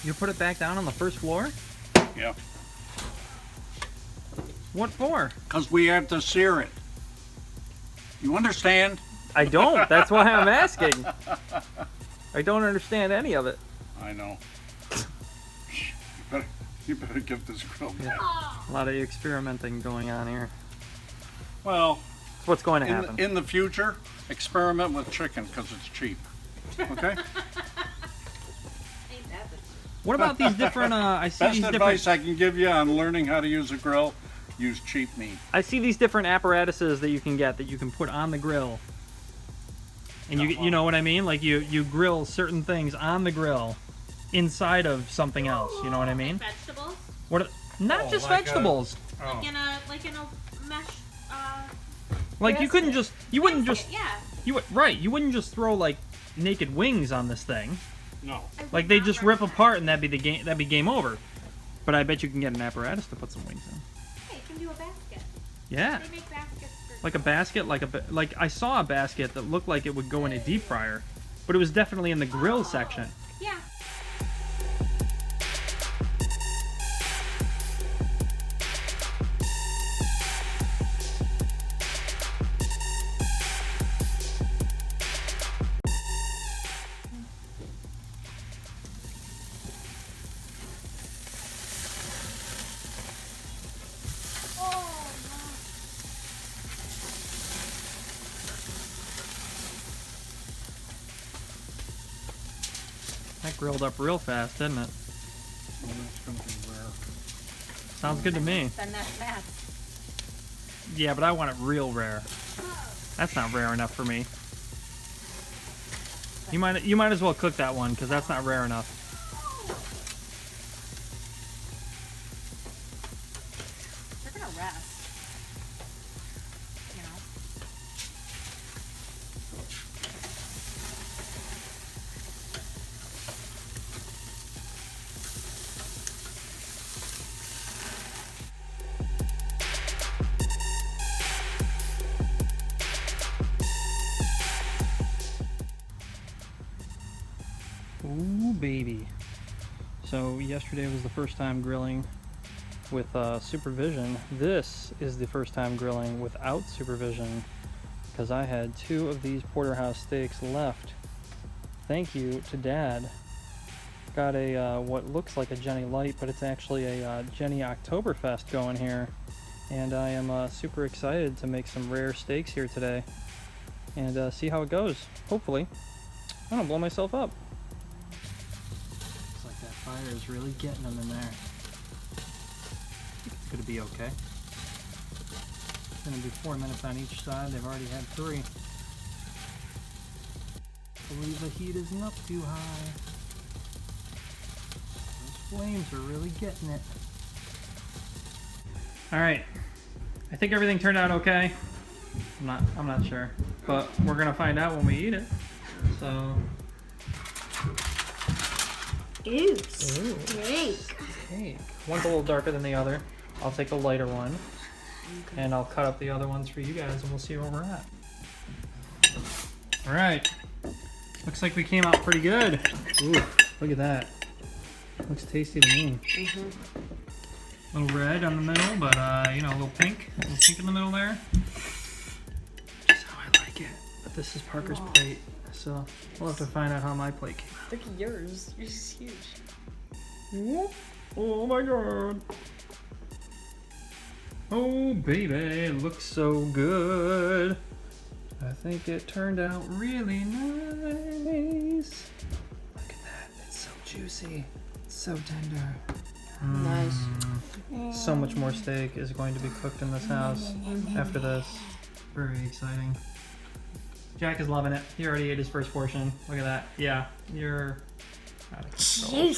You put it back down on the first floor? Yeah. What for? Because we have to sear it. You understand? I don't. That's why I'm asking. I don't understand any of it. I know. You better give this grill back. Yeah. A lot of experimenting going on here. Well, That's what's going to happen. in the future, experiment with chicken because it's cheap. Okay? What about these different? I see Best these advice different. I can give you on learning how to use a grill: use cheap meat. I see these different apparatuses that you can get that you can put on the grill. And you know what I mean? Like you grill certain things on the grill inside of something else. You know what I mean? Like vegetables? What? Not just like vegetables. Oh. Like in a mesh. Like you couldn't just. You wouldn't just. Yeah. You wouldn't just throw like naked wings on this thing. No. Like they just rip apart and that'd be the game. That'd be game over. But I bet you can get an apparatus to put some wings in. Hey, you can do a basket. Yeah. They make baskets for. Like a basket, like I saw a basket that looked like it would go in a deep fryer, but it was definitely in the grill section. Yeah. That grilled up real fast, didn't it? It's gonna be rare. Sounds good to me. Then that's math. Yeah, but I want it real rare. That's not rare enough for me. You might as well cook that one because that's not rare enough. They're gonna rest. You know. Ooh, baby. So yesterday was the first time grilling with supervision. This is the first time grilling without supervision because I had 2 of these porterhouse steaks left. Thank you to Dad. Got a what looks like a Jenny Light, but it's actually a Jenny Oktoberfest going here. And I am super excited to make some rare steaks here today and see how it goes. Hopefully. I don't blow myself up. Looks like that fire is really getting them in there. I think it's going to be okay. It's going to be 4 minutes on each side. They've already had 3. I believe the heat isn't up too high. Those flames are really getting it. Alright. I think everything turned out okay. I'm not sure. But we're going to find out when we eat it. So... Ew. Ooh. Steak. Cake. One's a little darker than the other. I'll take the lighter one. Okay. And I'll cut up the other ones for you guys and we'll see where we're at. Alright. Looks like we came out pretty good. Ooh, look at that. Looks tasty to me. A little red on the middle, but you know, a little pink. A little pink in the middle there. Just how I like it. But this is Parker's plate. So we'll have to find out how my plate came out. Look at yours. Yours is huge. Whoop. Oh my god. Oh baby, it looks so good. I think it turned out really nice. Look at that, it's so juicy. It's so tender. Nice. So much more steak is going to be cooked in this house after this. Very exciting. Jack is loving it. He already ate his first portion. Look at that. Yeah, you're out of control.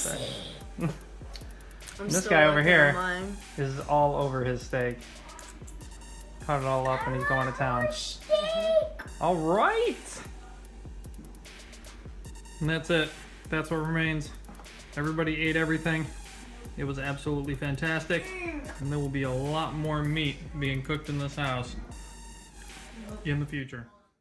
This guy over here is all over his steak. Cut it all up and he's going to town. All right. And that's it. That's what remains. Everybody ate everything. It was absolutely fantastic. And there will be a lot more meat being cooked in this house in the future.